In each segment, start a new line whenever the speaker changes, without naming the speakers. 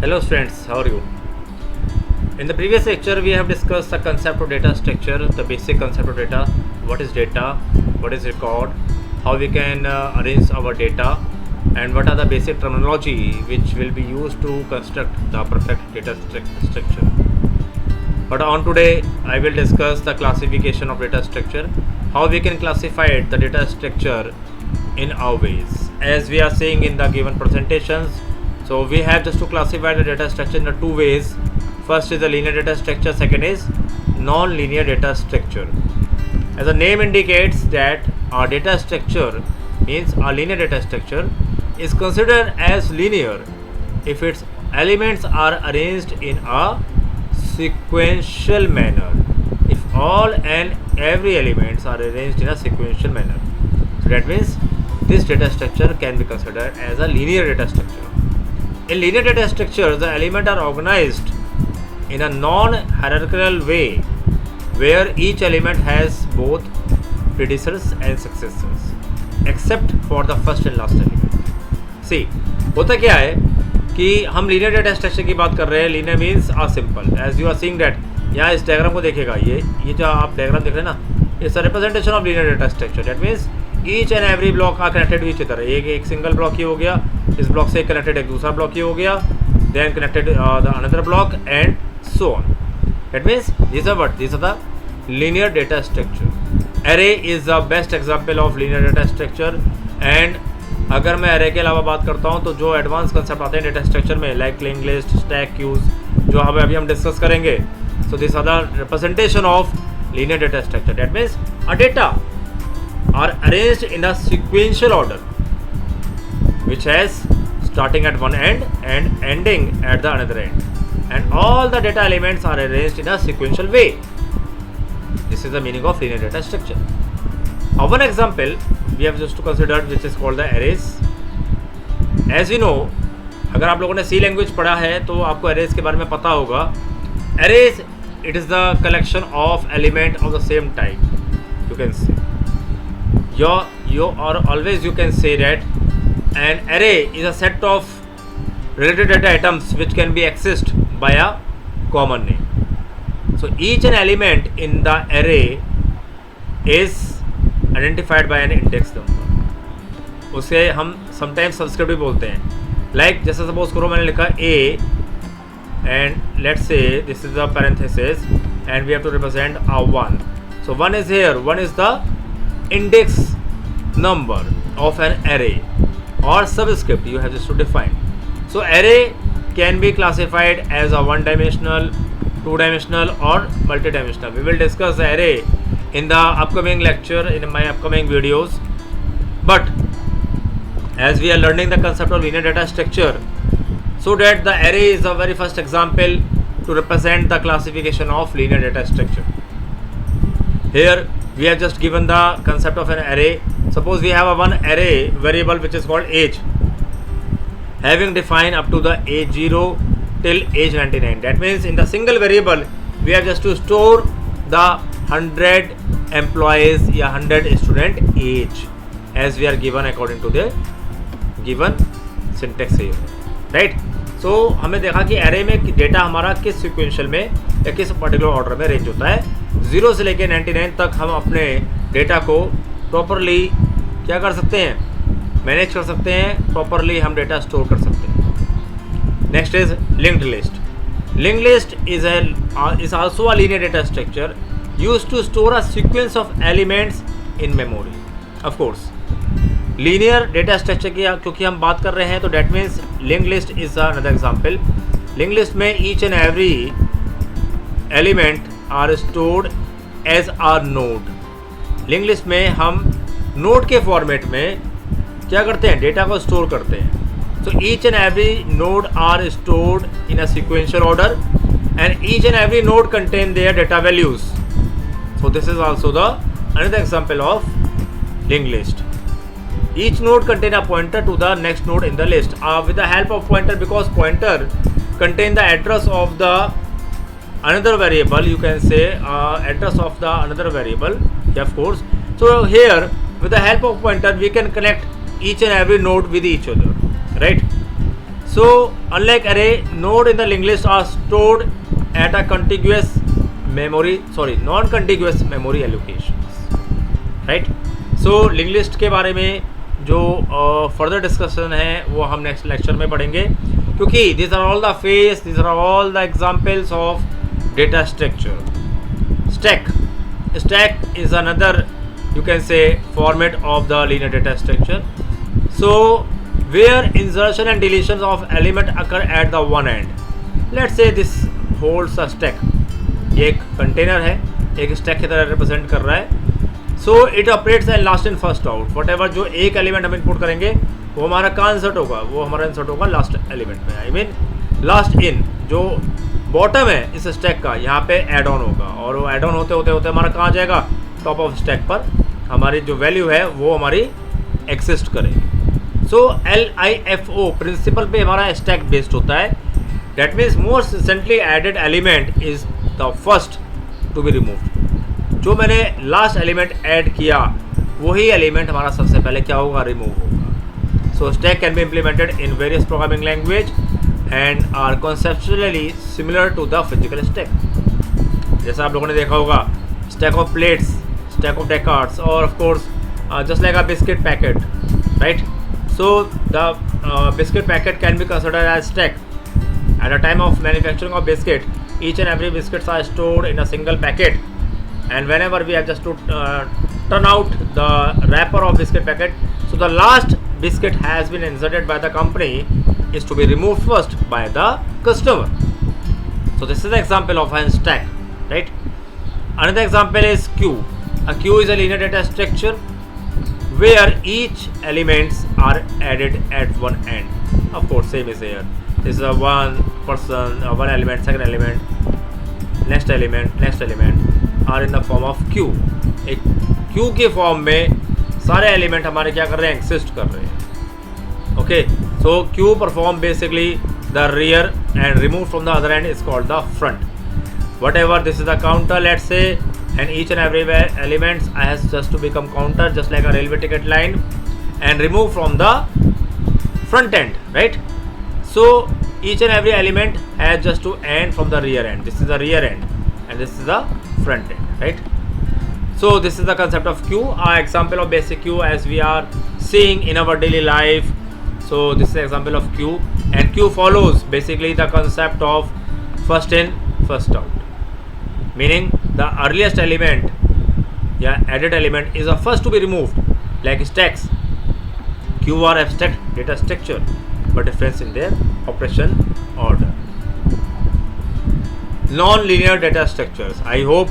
Hello students, how are you? In the previous lecture we have discussed the concept of data structure, the basic concept of data, what is data, what is record, how we can arrange our data, and what are the basic terminology which will be used to construct the perfect data structure. But on today I will discuss the classification of data structure, how we can classify the data structure in our ways. As we are seeing in the given presentations, so we have just to classify the data structure in the two ways. First is the linear data structure, second is non-linear data structure. As the name indicates that our data structure means our linear data structure is considered as linear if its elements are arranged in a sequential manner. If all and every elements are arranged in a sequential manner. So that means this data structure can be considered as a linear data structure. In linear data structure, the elements are organized in a non-hierarchical way where each element has both predecessors and successors except for the first and last element. See, होता क्या है कि हम linear data structure की बात कर रहे हैं. Linear means are simple. As you are seeing that, यहाँ इस डायग्राम को देखेगा, ये जो आप डायग्राम देख रहे हैं ना, it's a representation of linear data structure. That means each and every block are connected which other. एक सिंगल ब्लॉक ही हो गया, इस ब्लॉक से कनेक्टेड एक दूसरा ब्लॉक ही हो गया, then connected the another block and so on. That means these are the linear data structure. Array is the best example of linear data structure. And अगर मैं array के अलावा बात करता हूँ तो जो एडवांस कंसेप्ट आते हैं डेटा स्ट्रक्चर में, like link list, stack queues, जो हमें अभी हम डिस्कस करेंगे. So this are the representation of linear data structure. That means a data are arranged in a sequential order which has starting at one end and ending at the another end, and all the data elements are arranged in a sequential way. This is the meaning of linear data structure. One example we have just to consider which is called the arrays. As you know, अगर आप लोगों ने C language पढ़ा है तो आपको arrays के बारे में पता होगा. Arrays, it is the collection of element of the same type. You can say you can say that an array is a set of related data items which can be accessed by a common name. So each an element in the array is identified by an index number. उसे हम sometimes subscript भी बोलते हैं. Like जैसे suppose करो मैंने लिखा A and let's say this is the parenthesis and we have to represent a 1. So 1 is here, 1 is the index number of an array or subscript you have just to define. So array can be classified as a one-dimensional, two-dimensional or multi-dimensional. We will discuss the array in the upcoming lecture, in my upcoming videos. But as we are learning the concept of linear data structure, so that the array is the very first example to represent the classification of linear data structure. Here we have just given the concept of an array. Suppose we have a one array variable which is called age, having defined up to the age 0 till age 99. That means in the single variable we have just to store the 100 employees या 100 student age as we are given according to the given syntax here, right? So हमें देखा कि array में data हमारा किस sequential में या किस पर्टिकुलर ऑर्डर में रेंज होता है. 0 से लेकर 99 तक हम अपने डेटा को प्रॉपरली क्या कर सकते हैं, मैनेज कर सकते हैं, प्रॉपरली हम डेटा स्टोर कर सकते हैं. Next is linked list. Linked list is also a linear data structure used to store a sequence of elements in memory. Of course linear data structure की क्योंकि हम बात कर रहे हैं तो that means linked list is another example. Linked list में each and every element are stored as our node. Linked list में हम नोड के फॉर्मेट में क्या करते हैं, डेटा को स्टोर करते हैं. So each and every node are stored in a sequential order and each and every node contain their data values. So this is also the another example of link list. Each node contain a pointer to the next node in the list with the help of pointer, because pointer contain the address of the another variable. You can say address of the another variable, yeah, of course. So here with the help of pointer we can connect each and every node with each other, right? So unlike array, node in the linked list are stored at a contiguous non-contiguous memory allocations, right? So link list के बारे में जो further discussion है वो हम next lecture में पढ़ेंगे, क्योंकि this are all the phase, this are all the examples of data structure. Stack is another, you can say, format of the linear data structure. So where insertion and deletions of element occur at the one end. Let's say this holds a stack. ये एक container है, एक stack की तरह represent कर रहा है. So it operates and last in first out. What ever जो एक एलिमेंट हम इनपुट करेंगे वो हमारा कहाँ इंसर्ट होगा, वो हमारा इंसर्ट होगा लास्ट एलिमेंट में. आई मीन लास्ट इन जो बॉटम है इस स्टैक का, यहाँ पे एड ऑन होगा, और वो एड ऑन होते होते होते हमारा कहाँ जाएगा, टॉप ऑफ स्टैक पर हमारी जो वैल्यू है वो हमारी एग्जिस्ट करेगी. सो LIFO प्रिंसिपल पे हमारा स्टैक बेस्ड होता है. That means most recently added element is the first to be removed. जो मैंने लास्ट एलिमेंट ऐड किया वही एलिमेंट हमारा सबसे पहले क्या होगा, रिमूव होगा. So stack can be implemented in various programming language and are conceptually similar to the physical stack. जैसा आप लोगों ने देखा होगा, stack of plates, stack of deck cards, और of course just like a biscuit packet, right? So the biscuit packet can be considered as stack. At the time of manufacturing of biscuit, each and every biscuits are stored in a single packet, and whenever we have just to turn out the wrapper of biscuit packet, so the last biscuit has been inserted by the company is to be removed first by the customer. So this is the example of a stack, right? Another example is queue. A queue is a linear data structure where each elements are added at one end. Of course, same is here. This is a one person, one element, second element, next element are in the form of queue. एक queue के form में सारे element हमारे क्या कर रहे हैं, exist कर रहे हैं. Okay, so queue perform basically the rear and remove from the other end is called the front. Whatever this is the counter, let's say, and each and every elements has just to become counter, just like a railway ticket line, and remove from the front end, right? So each and every element has just to end from the rear end. This is the rear end and this is the front end, right? So this is the concept of queue. Our example of basic queue as we are seeing in our daily life. So this is the example of queue, and queue follows basically the concept of first in first out, meaning the earliest element, added element is the first to be removed. Like stacks, queue are abstract data structure but difference in their operation order. Non-linear data structures. I hope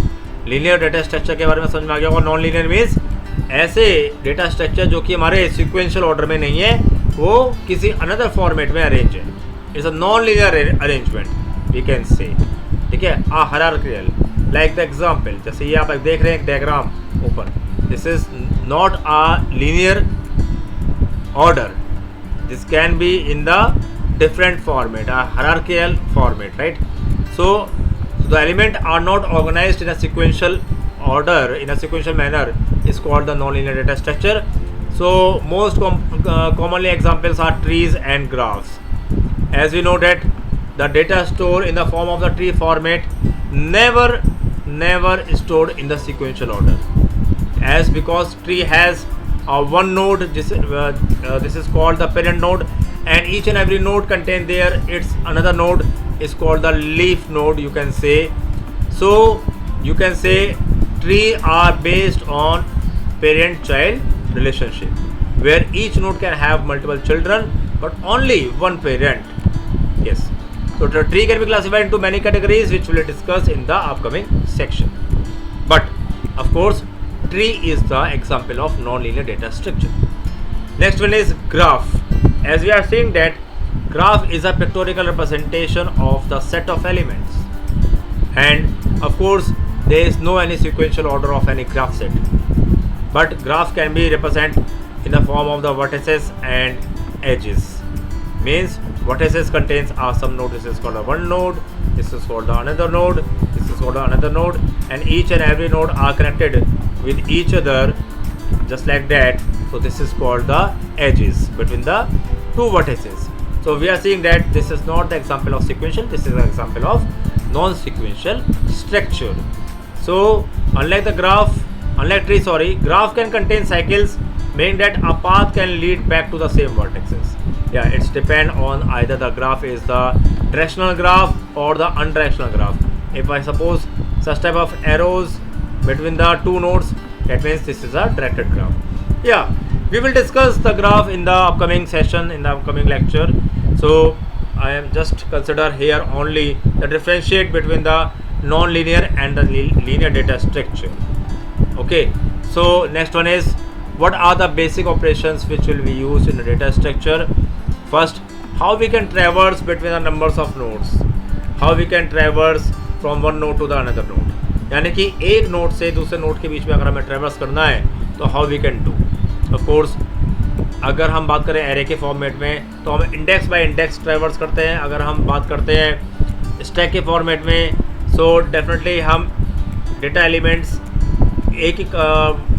linear data structure के बारे में समझ में आ गया होगा. Non-linear means ऐसे data structure जो कि हमारे sequential order में नहीं है, वो किसी another format में arrange है. It's a non-linear arrangement we can say. ठीक है, a hierarchical. Like the example, जैसे ये आप देख रहे हैं एक diagram ऊपर. This is not a linear order. This can be in the different format, a hierarchical format, right? So the elements are not organized in a sequential order, in a sequential manner, is called the non-linear data structure. So most commonly examples are trees and graphs. As we know that the data stored in the form of the tree format never stored in the sequential order, as because tree has one node, this is called the parent node, and each and every node contains there its another node is called the leaf node, you can say. So you can say tree are based on parent child relationship, where each node can have multiple children but only one parent. Yes, so the tree can be classified into many categories which we will discuss in the upcoming section. But of course tree is the example of non-linear data structure. Next one is graph. As we are seeing that graph is a pictorial representation of the set of elements, and of course there is no any sequential order of any graph set, but graph can be represented in the form of the vertices and edges. Means vertices contains some node. This is called a one node, this is called the another node, this is called another node, and each and every node are connected with each other just like that. So this is called the edges between the two vertices. So we are seeing that this is not the example of sequential, this is an example of non-sequential structure. So unlike tree, graph can contain cycles, meaning that a path can lead back to the same vertices. Yeah, it's depend on either the graph is the directional graph or the undirectional graph. If I suppose such type of arrows between the two nodes, that means this is a directed graph. Yeah, we will discuss the graph in the upcoming session, in the upcoming lecture. So I am just consider here only the differentiate between the non-linear and the linear data structure. Okay, so next one is, what are the basic operations which will be used in the data structure? First, how we can traverse between the numbers of nodes, how we can traverse from one node to the another node, यानी कि एक node से दूसरे node के बीच में अगर हमें ट्रेवर्स करना है तो how we can do. Of course अगर हम बात करें एरे के फॉर्मेट में तो हम इंडेक्स बाय इंडेक्स ट्रेवर्स करते हैं. अगर हम बात करते हैं स्टैक के फॉर्मेट में, सो डेफिनेटली हम डेटा एलिमेंट्स एक एक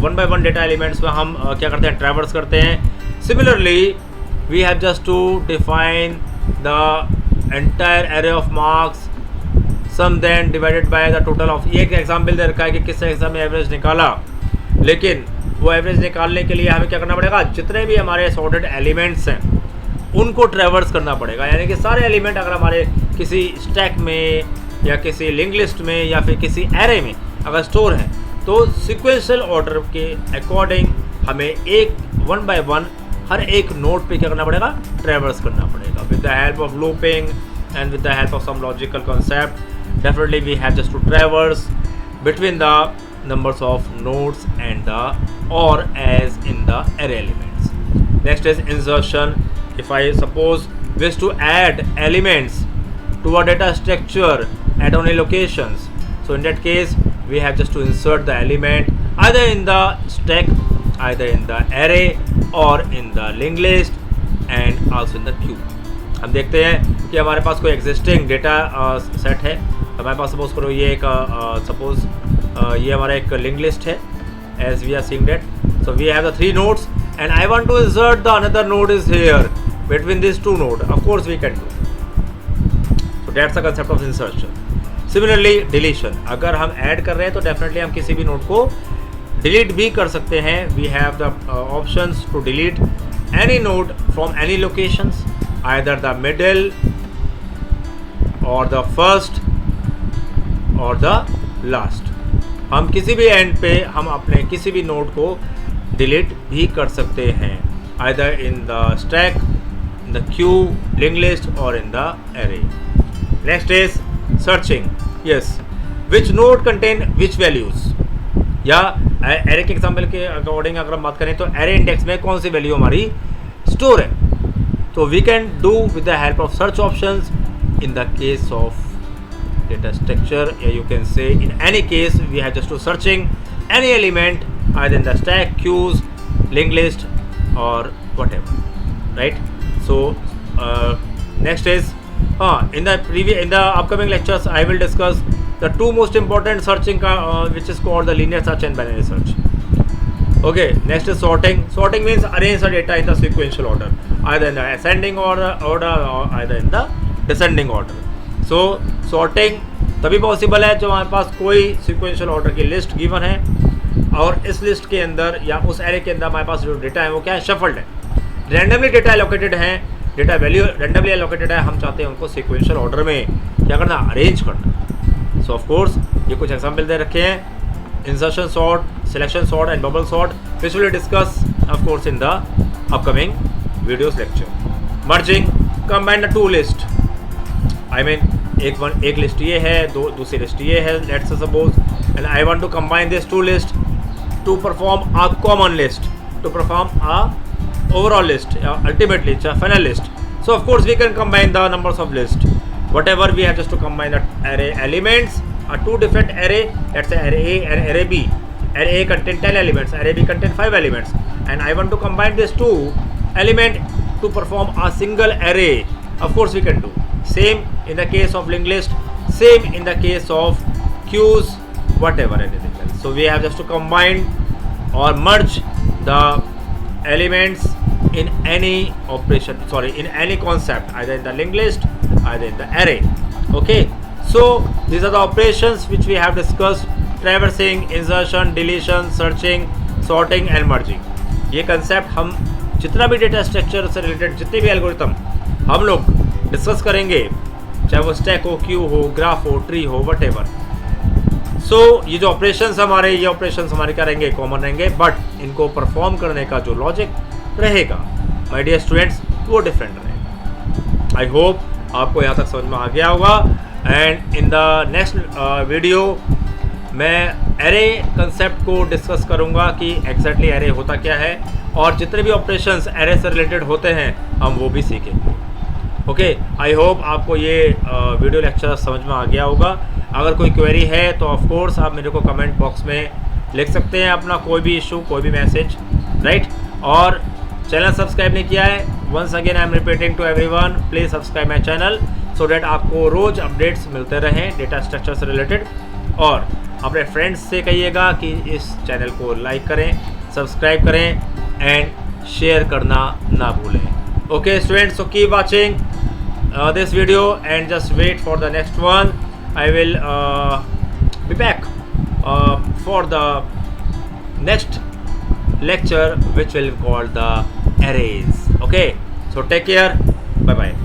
one by one data elements में हम क्या करते हैं, ट्रेवर्स करते हैं. Similarly we have just to define the entire array of marks, sum then divided by the total of. ये एक एग्जाम्पल दे रखा है कि किस तरह से हमें एवरेज निकाला, लेकिन वो एवरेज निकालने के लिए हमें क्या करना पड़ेगा, जितने भी हमारे सॉर्टेड एलिमेंट्स हैं उनको ट्रेवर्स करना पड़ेगा. यानी कि सारे एलिमेंट अगर हमारे किसी स्टैक में या किसी लिंक लिस्ट में या फिर किसी एरे में अगर स्टोर है तो सिक्वेंशियल ऑर्डर के अकॉर्डिंग हमें एक वन बाय वन हर एक नोड पे क्या करना पड़ेगा, ट्रेवर्स करना पड़ेगा. With the help of looping and with the help of some logical concept, definitely we have just to traverse between the numbers of nodes and the or as in the array elements. Next is insertion. If I suppose wish to add elements to a data structure at only locations, so in that case we have just to insert the element either in the stack, either in the array or in the linked list and also in the queue. हम देखते हैं कि हमारे पास कोई existing data set है. हमारे पास suppose करो ये एक सपोज ये हमारा एक लिंक लिस्ट है, as we are seeing that. So we have the 3 nodes and I want to insert the another node is here between this 2 node. Of course we can do. So that's the concept of insertion. Similarly deletion, अगर हम add कर रहे हैं तो definitely हम किसी भी node को डिलीट भी कर सकते हैं. We have the options to delete any node from any locations, either the middle or the first or the last. हम किसी भी एंड पे हम अपने किसी भी नोड को डिलीट भी कर सकते हैं, either in the stack, in the queue, linked list or in the array. Next is searching. Yes, which node contain which values. या एरे के एग्जाम्पल के अकॉर्डिंग अगर हम बात करें तो एरे इंडेक्स में कौन सी वैल्यू हमारी स्टोर है. So we can do with the help of search options in the case of data structure. Yeah, you can say in any case we have just to searching any element either in the stack, queues, linked list or whatever, right? So next is in the upcoming lectures I will discuss the 2 most important searching which is called the linear search and binary search. Okay, next is sorting. Sorting means arrange the data in the sequential order, either in the ascending order or either in the descending order. So sorting तभी possible है जब हमारे पास कोई sequential order की list given है और इस list के अंदर या उस एरे के अंदर हमारे पास जो डेटा है वो क्या है, शफल्ड है, रैंडमली डेटा एलोकेटेड है, डेटा वैल्यू रैंडमली एलोकेटेड है. हम चाहते हैं उनको sequential order में क्या करना, अरेंज करना. सो ऑफ कोर्स ये कुछ एग्जाम्पल दे रखे हैं, insertion sort, selection sort and bubble sort, which we will discuss of course in the upcoming videos lecture. Merging, combine the 2 list. I mean एक लिस्ट ये है, दूसरी लिस्ट ये है, let's suppose, and I want to combine this 2 list to perform a common list, to perform a overall list, ultimately it's a final list. So of course we can combine the numbers of list. Whatever we have just to combine the array elements, 2 different array, let's say array A and array B. Array A contain 10 elements, array B contain 5 elements, and I want to combine these 2 element to perform a single array. Of course we can do. Same in the case of linked list, same in the case of queues, whatever anything else. So we have just to combine or merge the elements in any operation, sorry, in any concept, either in the linked list, either in the array. Okay, so these are the operations which we have discussed: traversing, insertion, deletion, searching, sorting and merging. ये concept हम जितना भी data structure से related जितने भी algorithm हम लोग discuss करेंगे, चाहे वो स्टैक हो, क्यू हो, ग्राफ हो, ट्री हो, वट सो ये जो ऑपरेशंस हमारे, ये ऑपरेशंस हमारे क्या रहेंगे, कॉमन रहेंगे, बट इनको परफॉर्म करने का जो लॉजिक रहेगा माय डियर स्टूडेंट्स वो डिफरेंट रहेगा. आई होप आपको यहाँ तक समझ में आ गया होगा. And in the next video मैं एरे कंसेप्ट को डिस्कस करूँगा कि एग्जैक्टली एरे होता क्या है, और जितने भी ऑपरेशंस एरे से रिलेटेड होते हैं हम वो भी सीखेंगे. ओके, आई होप आपको ये वीडियो लेक्चर समझ में आ गया होगा. अगर कोई क्वेरी है तो ऑफ कोर्स आप मेरे को कमेंट बॉक्स में लिख सकते हैं अपना कोई भी इशू, कोई भी मैसेज, राइट. और चैनल सब्सक्राइब नहीं किया है, once again I am repeating to everyone, please subscribe my channel so that आपको रोज़ अपडेट्स मिलते रहें डेटा स्ट्रक्चर से रिलेटेड. और अपने फ्रेंड्स से कहिएगा कि इस चैनल को लाइक करें, सब्सक्राइब करें एंड शेयर करना ना भूलें. Okay students, so keep watching this video and just wait for the next one. I will be back for the next lecture which will be called the arrays. Okay, so take care, bye bye.